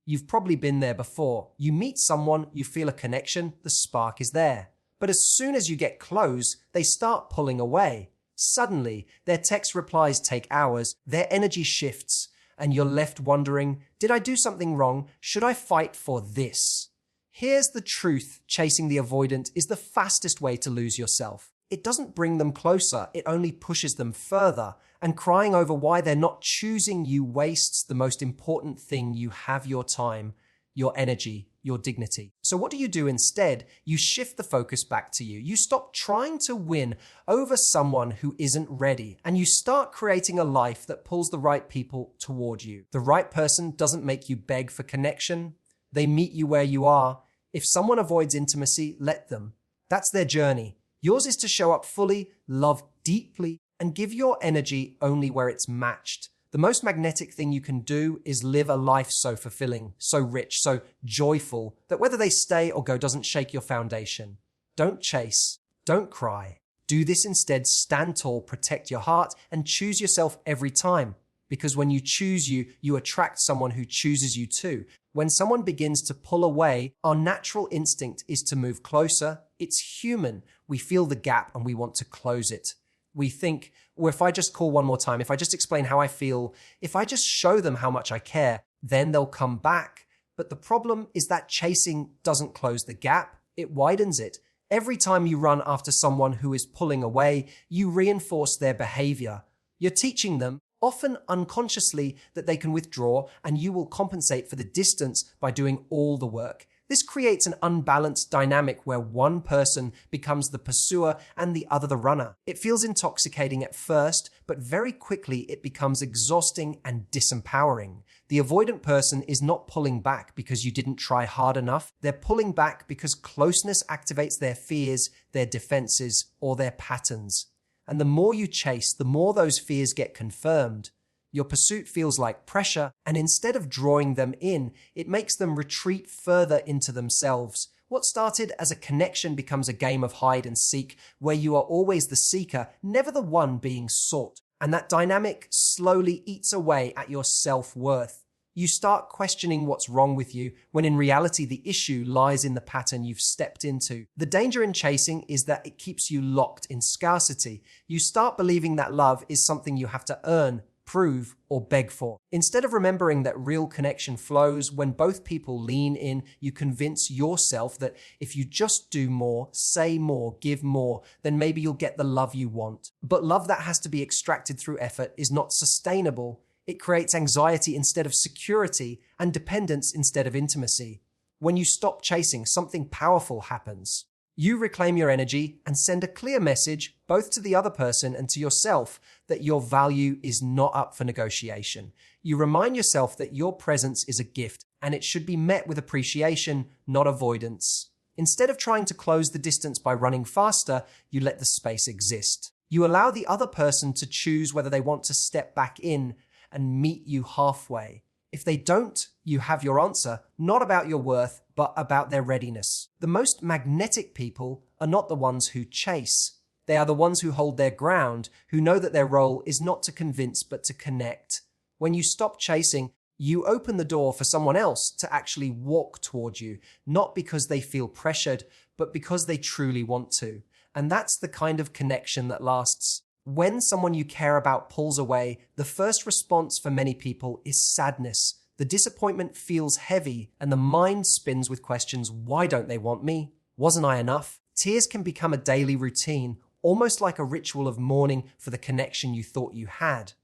You've probably been there before. You meet someone, you feel a connection, the spark is there. But as soon as you get close, they start pulling away. Suddenly, their text replies take hours, their energy shifts, and you're left wondering, did I do something wrong? Should I fight for this? Here's the truth: chasing the avoidant is the fastest way to lose yourself. It doesn't bring them closer, it only pushes them further, and crying over why they're not choosing you wastes the most important thing you have: your time, your energy, your dignity. So what do you do instead? You shift the focus back to you. You stop trying to win over someone who isn't ready, and you start creating a life that pulls the right people toward you. The right person doesn't make you beg for connection. They meet you where you are. If someone avoids intimacy, let them. That's their journey. Yours is to show up fully, love deeply, and give your energy only where it's matched. The most magnetic thing you can do is live a life so fulfilling, so rich, so joyful, that whether they stay or go doesn't shake your foundation. Don't chase. Don't cry. Do this instead. Stand tall, protect your heart, and choose yourself every time. Because when you choose you, you attract someone who chooses you too. When someone begins to pull away, our natural instinct is to move closer. It's human. We feel the gap and we want to close it. We think, well, if I just call one more time, if I just explain how I feel, if I just show them how much I care, then they'll come back. But the problem is that chasing doesn't close the gap, it widens it. Every time you run after someone who is pulling away, you reinforce their behavior. You're teaching them, often unconsciously, that they can withdraw, and you will compensate for the distance by doing all the work. This creates an unbalanced dynamic where one person becomes the pursuer and the other the runner. It feels intoxicating at first, but very quickly it becomes exhausting and disempowering. The avoidant person is not pulling back because you didn't try hard enough. They're pulling back because closeness activates their fears, their defenses, or their patterns. And the more you chase, the more those fears get confirmed. Your pursuit feels like pressure, and instead of drawing them in, it makes them retreat further into themselves. What started as a connection becomes a game of hide and seek, where you are always the seeker, never the one being sought. And that dynamic slowly eats away at your self-worth. You start questioning what's wrong with you, when in reality the issue lies in the pattern you've stepped into. The danger in chasing is that it keeps you locked in scarcity. You start believing that love is something you have to earn, prove, or beg for. Instead of remembering that real connection flows when both people lean in, you convince yourself that if you just do more, say more, give more, then maybe you'll get the love you want. But love that has to be extracted through effort is not sustainable. It creates anxiety instead of security, and dependence instead of intimacy. When you stop chasing, something powerful happens. You reclaim your energy and send a clear message, both to the other person and to yourself, that your value is not up for negotiation. You remind yourself that your presence is a gift, and it should be met with appreciation, not avoidance. Instead of trying to close the distance by running faster, you let the space exist. You allow the other person to choose whether they want to step back in and meet you halfway. If they don't, you have your answer, not about your worth, but about their readiness. The most magnetic people are not the ones who chase. They are the ones who hold their ground, who know that their role is not to convince, but to connect. When you stop chasing, you open the door for someone else to actually walk toward you, not because they feel pressured, but because they truly want to. And that's the kind of connection that lasts. When someone you care about pulls away, the first response for many people is sadness. The disappointment feels heavy, and the mind spins with questions: why don't they want me? Wasn't I enough? Tears can become a daily routine, almost like a ritual of mourning for the connection you thought you had.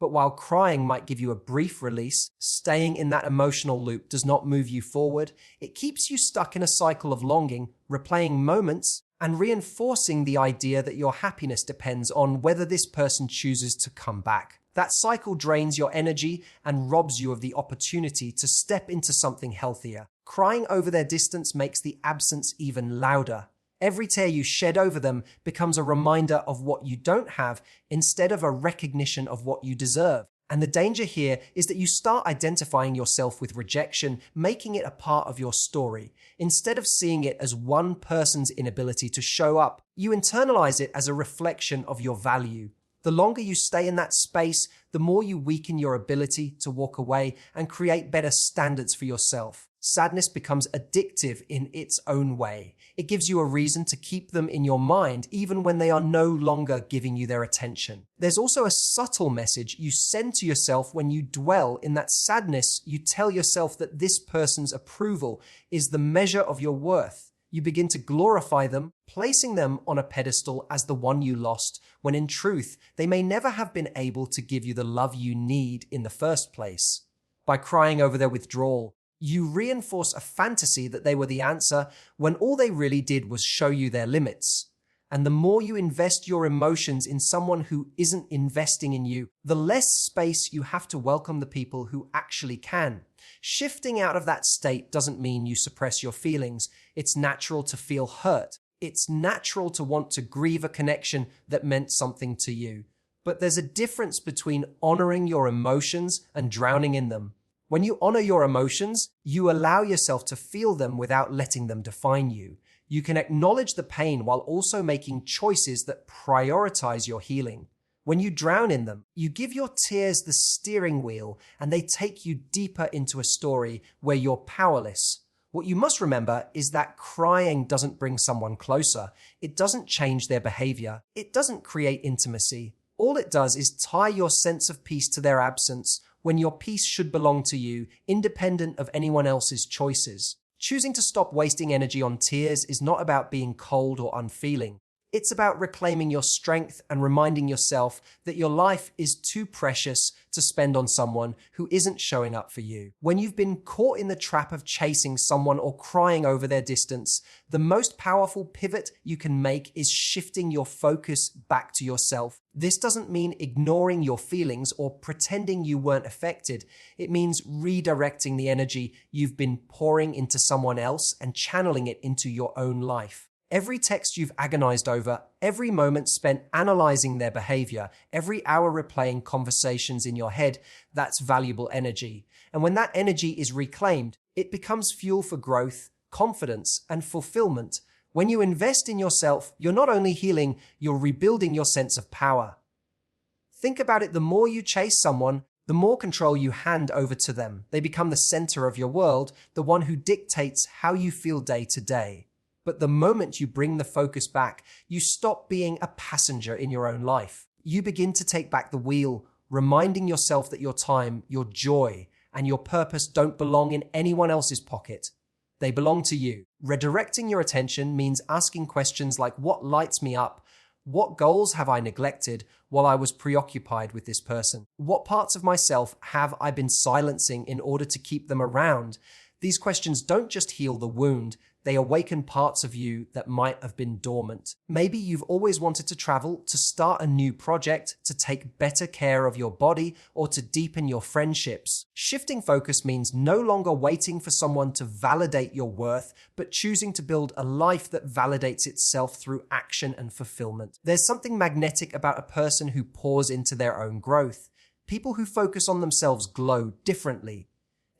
But while crying might give you a brief release, staying in that emotional loop does not move you forward. It keeps you stuck in a cycle of longing, replaying moments, and reinforcing the idea that your happiness depends on whether this person chooses to come back. That cycle drains your energy and robs you of the opportunity to step into something healthier. Crying over their distance makes the absence even louder. Every tear you shed over them becomes a reminder of what you don't have instead of a recognition of what you deserve. And the danger here is that you start identifying yourself with rejection, making it a part of your story. Instead of seeing it as one person's inability to show up, you internalize it as a reflection of your value. The longer you stay in that space, the more you weaken your ability to walk away and create better standards for yourself. Sadness becomes addictive in its own way. It gives you a reason to keep them in your mind even when they are no longer giving you their attention. There's also a subtle message you send to yourself when you dwell in that sadness. You tell yourself that this person's approval is the measure of your worth. You begin to glorify them, placing them on a pedestal as the one you lost, when in truth, they may never have been able to give you the love you need in the first place. By crying over their withdrawal, you reinforce a fantasy that they were the answer when all they really did was show you their limits. And the more you invest your emotions in someone who isn't investing in you, the less space you have to welcome the people who actually can. Shifting out of that state doesn't mean you suppress your feelings. It's natural to feel hurt. It's natural to want to grieve a connection that meant something to you. But there's a difference between honoring your emotions and drowning in them. When you honor your emotions, you allow yourself to feel them without letting them define you. You can acknowledge the pain while also making choices that prioritize your healing. When you drown in them, you give your tears the steering wheel and they take you deeper into a story where you're powerless. What you must remember is that crying doesn't bring someone closer. It doesn't change their behavior. It doesn't create intimacy. All it does is tie your sense of peace to their absence when your peace should belong to you, independent of anyone else's choices. Choosing to stop wasting energy on tears is not about being cold or unfeeling. It's about reclaiming your strength and reminding yourself that your life is too precious to spend on someone who isn't showing up for you. When you've been caught in the trap of chasing someone or crying over their distance, the most powerful pivot you can make is shifting your focus back to yourself. This doesn't mean ignoring your feelings or pretending you weren't affected. It means redirecting the energy you've been pouring into someone else and channeling it into your own life. Every text you've agonized over, every moment spent analyzing their behavior, every hour replaying conversations in your head, that's valuable energy. And when that energy is reclaimed, it becomes fuel for growth, confidence, and fulfillment. When you invest in yourself, you're not only healing, you're rebuilding your sense of power. Think about it, the more you chase someone, the more control you hand over to them. They become the center of your world, the one who dictates how you feel day to day. But the moment you bring the focus back, you stop being a passenger in your own life. You begin to take back the wheel, reminding yourself that your time, your joy, and your purpose don't belong in anyone else's pocket. They belong to you. Redirecting your attention means asking questions like, what lights me up? What goals have I neglected while I was preoccupied with this person? What parts of myself have I been silencing in order to keep them around? These questions don't just heal the wound, they awaken parts of you that might have been dormant. Maybe you've always wanted to travel, to start a new project, to take better care of your body, or to deepen your friendships. Shifting focus means no longer waiting for someone to validate your worth, but choosing to build a life that validates itself through action and fulfillment. There's something magnetic about a person who pours into their own growth. People who focus on themselves glow differently.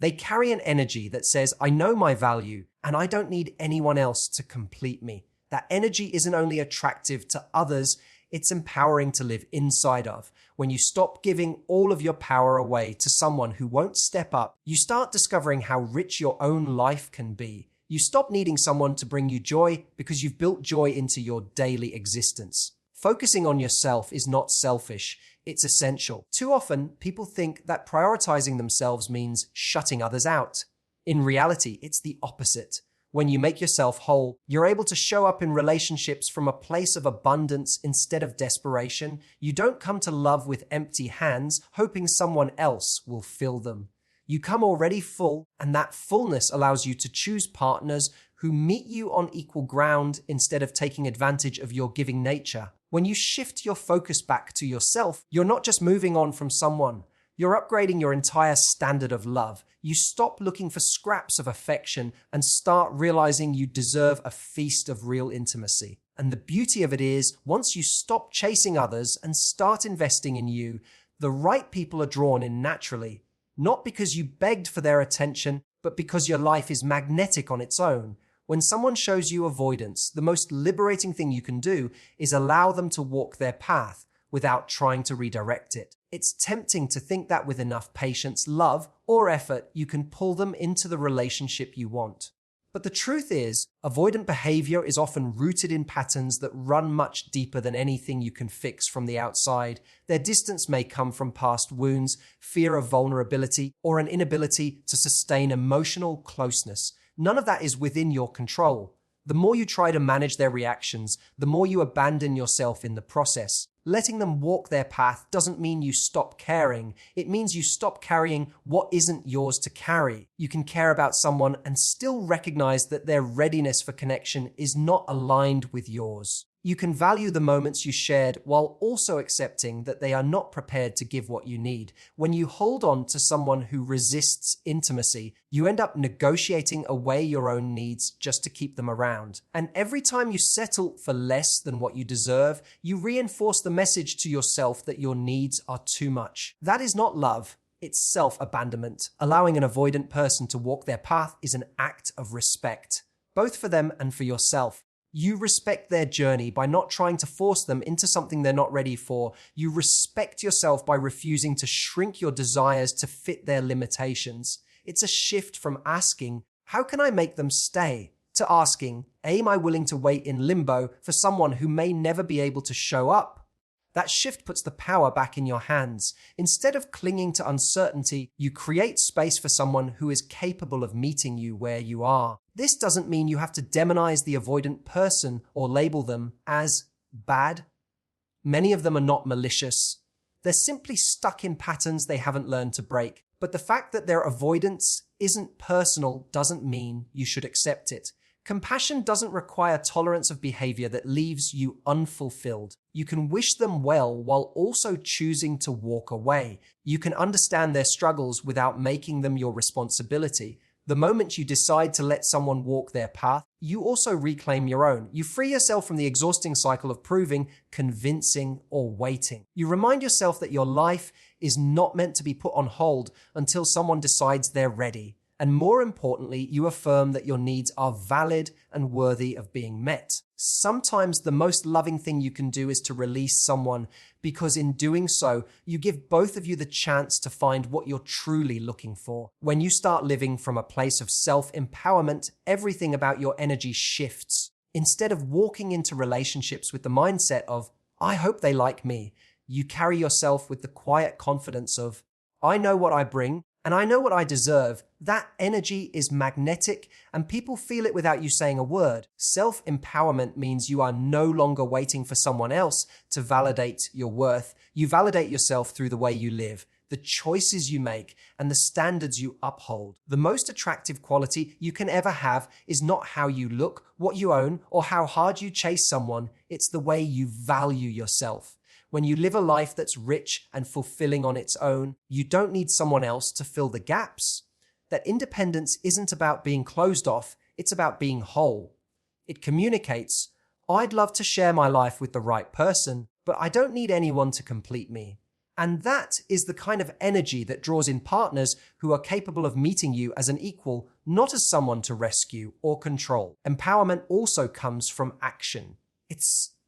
They carry an energy that says, I know my value, and I don't need anyone else to complete me. That energy isn't only attractive to others, it's empowering to live inside of. When you stop giving all of your power away to someone who won't step up, you start discovering how rich your own life can be. You stop needing someone to bring you joy because you've built joy into your daily existence. Focusing on yourself is not selfish, it's essential. Too often, people think that prioritizing themselves means shutting others out. In reality, it's the opposite. When you make yourself whole, you're able to show up in relationships from a place of abundance instead of desperation. You don't come to love with empty hands, hoping someone else will fill them. You come already full, and that fullness allows you to choose partners who meet you on equal ground instead of taking advantage of your giving nature. When you shift your focus back to yourself, you're not just moving on from someone. You're upgrading your entire standard of love. You stop looking for scraps of affection and start realizing you deserve a feast of real intimacy. And the beauty of it is, once you stop chasing others and start investing in you, the right people are drawn in naturally. Not because you begged for their attention, but because your life is magnetic on its own. When someone shows you avoidance, the most liberating thing you can do is allow them to walk their path. without trying to redirect it. It's tempting to think that with enough patience, love, or effort, you can pull them into the relationship you want. But the truth is, avoidant behavior is often rooted in patterns that run much deeper than anything you can fix from the outside. Their distance may come from past wounds, fear of vulnerability, or an inability to sustain emotional closeness. None of that is within your control. The more you try to manage their reactions, the more you abandon yourself in the process. Letting them walk their path doesn't mean you stop caring. It means you stop carrying what isn't yours to carry. You can care about someone and still recognize that their readiness for connection is not aligned with yours. You can value the moments you shared while also accepting that they are not prepared to give what you need. When you hold on to someone who resists intimacy, you end up negotiating away your own needs just to keep them around. And every time you settle for less than what you deserve, you reinforce the message to yourself that your needs are too much. That is not love. It's self-abandonment. Allowing an avoidant person to walk their path is an act of respect, both for them and for yourself. You respect their journey by not trying to force them into something they're not ready for. You respect yourself by refusing to shrink your desires to fit their limitations. It's a shift from asking, "How can I make them stay?" to asking, "Am I willing to wait in limbo for someone who may never be able to show up?" That shift puts the power back in your hands. Instead of clinging to uncertainty, you create space for someone who is capable of meeting you where you are. This doesn't mean you have to demonize the avoidant person or label them as bad. Many of them are not malicious. They're simply stuck in patterns they haven't learned to break. But the fact that their avoidance isn't personal doesn't mean you should accept it. Compassion doesn't require tolerance of behavior that leaves you unfulfilled. You can wish them well while also choosing to walk away. You can understand their struggles without making them your responsibility. The moment you decide to let someone walk their path, you also reclaim your own. You free yourself from the exhausting cycle of proving, convincing, or waiting. You remind yourself that your life is not meant to be put on hold until someone decides they're ready. And more importantly, you affirm that your needs are valid and worthy of being met. Sometimes the most loving thing you can do is to release someone, because in doing so, you give both of you the chance to find what you're truly looking for. When you start living from a place of self-empowerment, everything about your energy shifts. Instead of walking into relationships with the mindset of, "I hope they like me," you carry yourself with the quiet confidence of, "I know what I bring, and I know what I deserve." That energy is magnetic, and people feel it without you saying a word. Self-empowerment means you are no longer waiting for someone else to validate your worth. You validate yourself through the way you live, the choices you make, and the standards you uphold. The most attractive quality you can ever have is not how you look, what you own, or how hard you chase someone. It's the way you value yourself. When you live a life that's rich and fulfilling on its own, you don't need someone else to fill the gaps. That independence isn't about being closed off, it's about being whole. It communicates, "I'd love to share my life with the right person, but I don't need anyone to complete me." And that is the kind of energy that draws in partners who are capable of meeting you as an equal, not as someone to rescue or control. Empowerment also comes from action.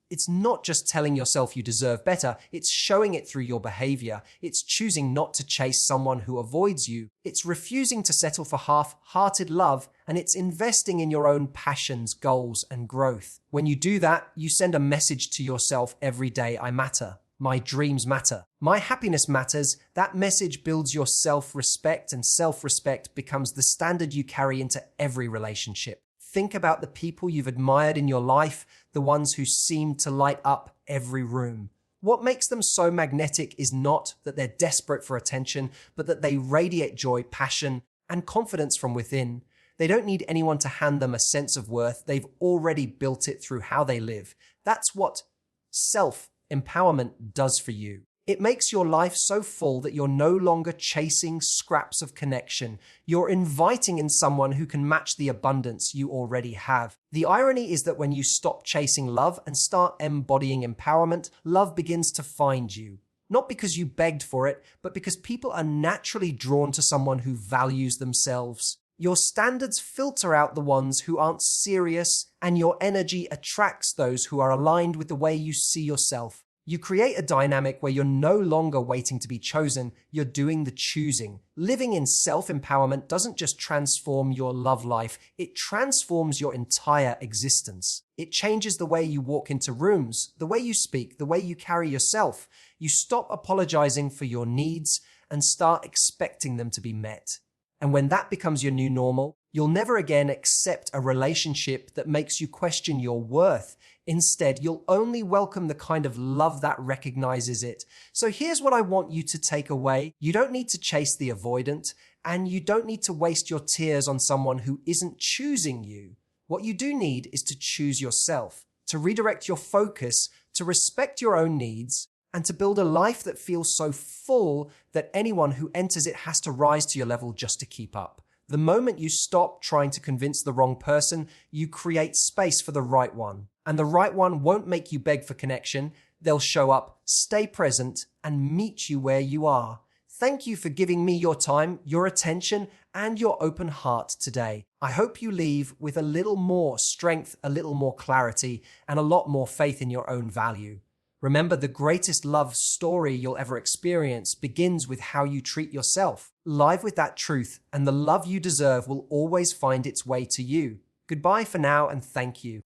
It's not just telling yourself you deserve better, it's showing it through your behavior. It's choosing not to chase someone who avoids you. It's refusing to settle for half-hearted love, and it's investing in your own passions, goals, and growth. When you do that, you send a message to yourself every day: "I matter. My dreams matter. My happiness matters." That message builds your self-respect, and self-respect becomes the standard you carry into every relationship. Think about the people you've admired in your life, the ones who seem to light up every room. What makes them so magnetic is not that they're desperate for attention, but that they radiate joy, passion, and confidence from within. They don't need anyone to hand them a sense of worth. They've already built it through how they live. That's what self-empowerment does for you. It makes your life so full that you're no longer chasing scraps of connection. You're inviting in someone who can match the abundance you already have. The irony is that when you stop chasing love and start embodying empowerment, love begins to find you. Not because you begged for it, but because people are naturally drawn to someone who values themselves. Your standards filter out the ones who aren't serious, and your energy attracts those who are aligned with the way you see yourself. You create a dynamic where you're no longer waiting to be chosen, you're doing the choosing. Living in self-empowerment doesn't just transform your love life, it transforms your entire existence. It changes the way you walk into rooms, the way you speak, the way you carry yourself. You stop apologizing for your needs and start expecting them to be met. And when that becomes your new normal, you'll never again accept a relationship that makes you question your worth. Instead, you'll only welcome the kind of love that recognizes it. So here's what I want you to take away. You don't need to chase the avoidant, and you don't need to waste your tears on someone who isn't choosing you. What you do need is to choose yourself, to redirect your focus, to respect your own needs, and to build a life that feels so full that anyone who enters it has to rise to your level just to keep up. The moment you stop trying to convince the wrong person, you create space for the right one. And the right one won't make you beg for connection. They'll show up, stay present, and meet you where you are. Thank you for giving me your time, your attention, and your open heart today. I hope you leave with a little more strength, a little more clarity, and a lot more faith in your own value. Remember, the greatest love story you'll ever experience begins with how you treat yourself. Live with that truth, and the love you deserve will always find its way to you. Goodbye for now, and thank you.